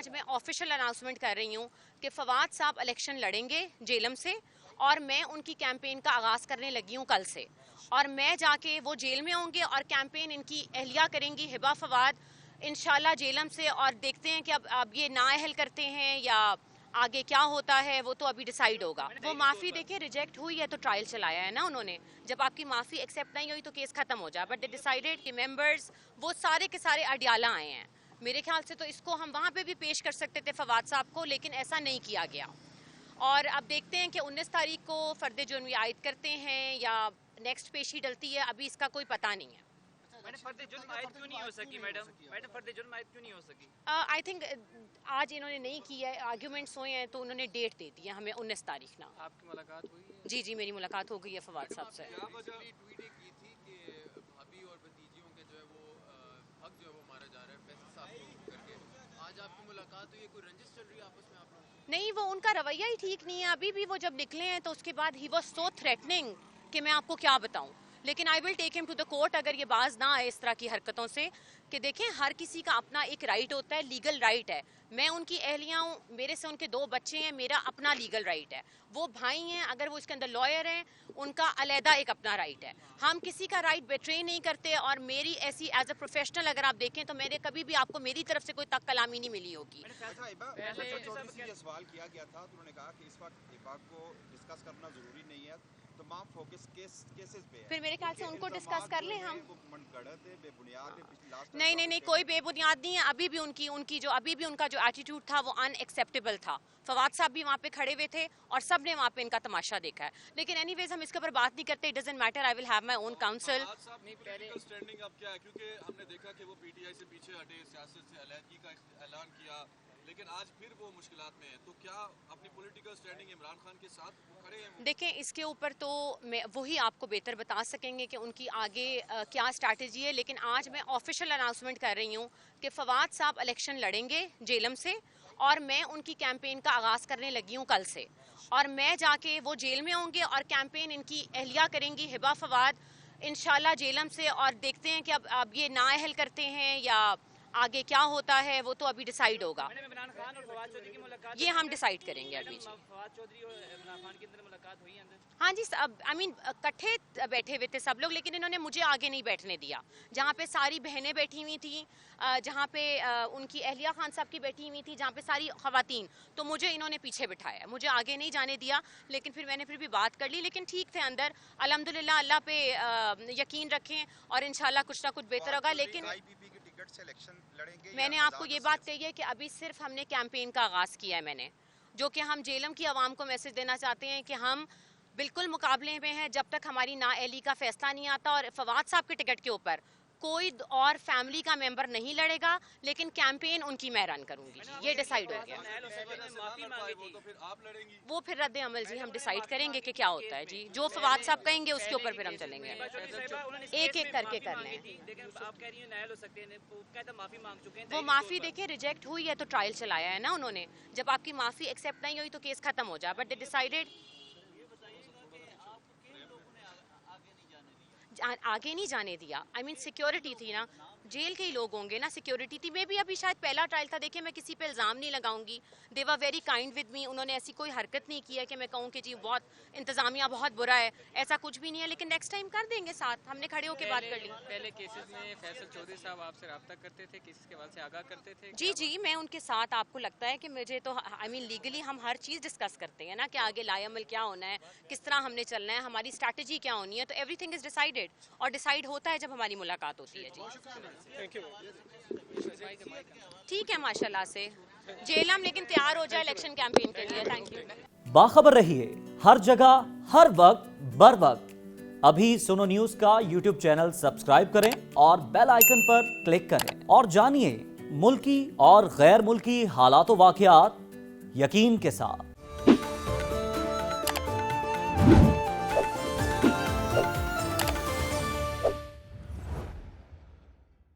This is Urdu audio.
آج میں آفیشیل اناؤنسمنٹ کر رہی ہوں کہ فواد صاحب الیکشن لڑیں گے جیلم سے، اور میں ان کی کیمپین کا آغاز کرنے لگی ہوں کل سے، اور میں جا کے وہ جیل میں ہوں گے اور کیمپین ان کی اہلیہ کریں گی ہبا فواد انشاءاللہ جیلم سے، اور دیکھتے ہیں کہ اب یہ نااہل کرتے ہیں یا آگے کیا ہوتا ہے، وہ تو ابھی ڈیسائیڈ ہوگا۔ وہ معافی دیکھیں ریجیکٹ ہوئی ہے تو ٹرائل چلایا ہے نا انہوں نے، جب آپ کی معافی ایکسیپٹ نہیں ہوئی تو کیس ختم ہو جائے، بٹ دے ڈیسائیڈڈ کہ ممبرز وہ سارے کے سارے اڈیالہ آئے ہیں۔ میرے خیال سے تو اس کو ہم وہاں پہ بھی پیش کر سکتے تھے فواد صاحب کو، لیکن ایسا نہیں کیا گیا، اور اب دیکھتے ہیں کہ 19 تاریخ کو فرد جرم عائد کرتے ہیں یا نیکسٹ پیشی ڈلتی ہے، ابھی اس کا کوئی پتہ نہیں ہے۔ میڈم فرد جرم عائد کیوں نہیں ہو سکی؟ میڈم فرد جرم عائد کیوں نہیں ہو سکی؟ آئی تھنک آج انہوں نے نہیں کیا ہے، آرگیومنٹس ہوئے ہیں تو انہوں نے ڈیٹ دے دی ہے ہمیں 19 تاریخ نا۔ آپ کی ملاقات ہوئی ہے؟ جی جی میری ملاقات ہو گئی ہے فواد صاحب سے۔ کیا وجہ ٹویٹ کی تھی کہ بھابھی اور بھتیجیوں کے جو ہے وہ حق جو ہے وہ مارا جا رہا ہے پیسے صاف کر کے، آج آپ کی ملاقات ہوئی ہے، کوئی رنجش چل رہی ہے آپس میں آپ لوگوں کی؟ نہیں، وہ ان کا رویہ ہی ٹھیک نہیں ہے، ابھی بھی وہ جب نکلے ہیں تو اس کے بعد ہی واز سو تھریٹننگ کہ میں آپ کو کیا بتاؤں، لیکن آئی ول ٹیک ہم ٹو دا کورٹ اگر یہ باز نہ آئے اس طرح کی حرکتوں سے، کہ دیکھیں ہر کسی کا اپنا ایک رائٹ ہوتا ہے، لیگل رائٹ ہے، میں ان کی اہلیہ ہوں، میرے سے ان کے 2 بچے ہیں، میرا اپنا لیگل رائٹ ہے، وہ بھائی ہیں اگر وہ اس کے اندر لائر ہیں ان کا علیحدہ ایک اپنا رائٹ ہے، ہم کسی کا رائٹ بیٹرے نہیں کرتے، اور میری ایسی ایز اے پروفیشنل اگر آپ دیکھیں تو میرے کبھی بھی آپ کو میری طرف سے کوئی تک کلامی نہیں ملی ہوگی۔ یہ سوال کیا گیا تھا تو انہوں نے کہا کہ اس وقت اتفاق کو ڈسکس کرنا ضروری نہیں ہے، تمام فوکس کیسز پہ ہے۔ پھر میرے خیال سے ان کو ڈسکس کر لیں ہم۔ منگڑت ہے، بے بنیاد ہے، نہیں کوئی بے بنیاد نہیں ہے، ابھی بھی ان کا جو ایٹیٹیوڈ تھا وہ ان ایکسیپٹیبل تھا، فواد صاحب بھی وہاں پہ کھڑے ہوئے تھے اور سب نے وہاں پہ ان کا تماشا دیکھا ہے، لیکن اینی ویز ہم اس کے اوپر بات نہیں کرتے، it doesn't matter, I will have my own council. Political standing اب کیا ہے؟ کیونکہ ہم نے دیکھا کہ وہ پی ٹی آئی سے پیچھے ہٹے، سیاست سے علیحدگی کا اعلان کیا، لیکن آج پھر وہ مشکلات میں ہیں، تو کیا اپنی پولیٹیکل سٹینڈنگ عمران خان کے ساتھ کھڑے ہیں؟ دیکھیں اس کے اوپر تو وہی آپ کو بہتر بتا سکیں گے کہ ان کی آگے کیا اسٹریٹجی ہے، لیکن آج میں آفیشیل اناؤنسمنٹ کر رہی ہوں کہ فواد صاحب الیکشن لڑیں گے جیلم سے، اور میں ان کی کیمپین کا آغاز کرنے لگی ہوں کل سے، اور میں جا کے وہ جیل میں ہوں گے اور کیمپین ان کی اہلیہ کریں گی ہبا فواد انشاءاللہ جیلم سے، اور دیکھتے ہیں کہ اب یہ نااہل کرتے ہیں یا آگے کیا ہوتا ہے، وہ تو ابھی ڈیسائیڈ ہوگا، عمران خان اور فواد چودھری کی ملاقات یہ ہم ڈیسائیڈ کریں گے ابھی۔ فواد چودھری اور عمران خان کے اندر ملاقات ہوئی ہے اندر؟ ہاں جی، آئی مین کٹھے بیٹھے ہوئے تھے سب لوگ، لیکن انہوں نے مجھے آگے نہیں بیٹھنے دیا، جہاں پہ ساری بہنیں بیٹھی ہوئی تھیں، جہاں پہ ان کی اہلیہ خان صاحب کی بیٹھی ہوئی تھی، جہاں پہ ساری خواتین، تو مجھے انہوں نے پیچھے بٹھایا، مجھے آگے نہیں جانے دیا، لیکن پھر میں نے پھر بھی بات کر لی، لیکن ٹھیک تھے اندر، الحمدللہ اللہ پہ یقین رکھیں اور انشاءاللہ کچھ نہ کچھ بہتر ہوگا، لیکن میں نے آپ کو یہ بات کہی ہے کہ ابھی صرف ہم نے کیمپین کا آغاز کیا ہے، میں نے جو کہ ہم جیلم کی عوام کو میسج دینا چاہتے ہیں کہ ہم بالکل مقابلے میں ہیں جب تک ہماری نااہلی کا فیصلہ نہیں آتا، اور فواد صاحب کے ٹکٹ کے اوپر کوئی اور فیملی کا ممبر نہیں لڑے گا، لیکن کیمپین ان کی میں رن کروں گی، یہ ڈیسائیڈ ہو گیا، وہ پھر رد عمل جی ہم ڈیسائیڈ کریں گے کہ کیا ہوتا ہے، جی جو فواد صاحب کہیں گے اس کے اوپر پھر ہم چلیں گے، ایک ایک کر کے کر لیں۔ وہ معافی دیکھیں ریجیکٹ ہوئی ہے تو ٹرائل چلایا ہے نا انہوں نے، جب آپ کی معافی ایکسیپٹ نہیں ہوئی تو کیس ختم ہو جائے، بٹ دے ڈیسائیڈڈ آگے نہیں جانے دیا، آئی مین سیکیورٹی تھی نا، جیل کے ہی لوگ ہوں گے نا، سیکیورٹی تھی، میں بھی ابھی شاید پہلا ٹرائل تھا، دیکھیں میں کسی پہ الزام نہیں لگاؤں گی، they were very kind with me, انہوں نے ایسی کوئی حرکت نہیں کی ہے کہ میں کہوں کہ جی بہت انتظامیہ بہت برا ہے، ایسا کچھ بھی نہیں ہے، لیکن نیکسٹ ٹائم کر دیں گے ساتھ، ہم نے کھڑے ہو کے بات کر لی۔ پہلے کیسز میں فیصل چودھری صاحب آپ سے رابطہ کرتے تھے، کیسز کے بارے سے آگاہ کرتے تھے؟ جی میں ان کے ساتھ، آپ کو لگتا ہے کہ مجھے تو آئی مین لیگلی ہم ہر چیز ڈسکس کرتے ہیں نا کہ آگے لائے عمل کیا ہونا ہے، کس طرح ہم نے چلنا ہے، ہماری اسٹریٹجی کیا ہونی ہے، تو ایوری تھنگ از ڈیسائیڈڈ، اور ڈیسائیڈ ہوتا ہے جب ہماری ملاقات ہوتی ہے۔ جی ٹھیک ہے ماشاءاللہ سے جیلم، لیکن تیار ہو جائے الیکشن کیمپین کے لیے۔ Thank you. باخبر رہیے ہر جگہ ہر وقت بر وقت، ابھی سنو نیوز کا یوٹیوب چینل سبسکرائب کریں اور بیل آئیکن پر کلک کریں، اور جانیے ملکی اور غیر ملکی حالات و واقعات یقین کے ساتھ۔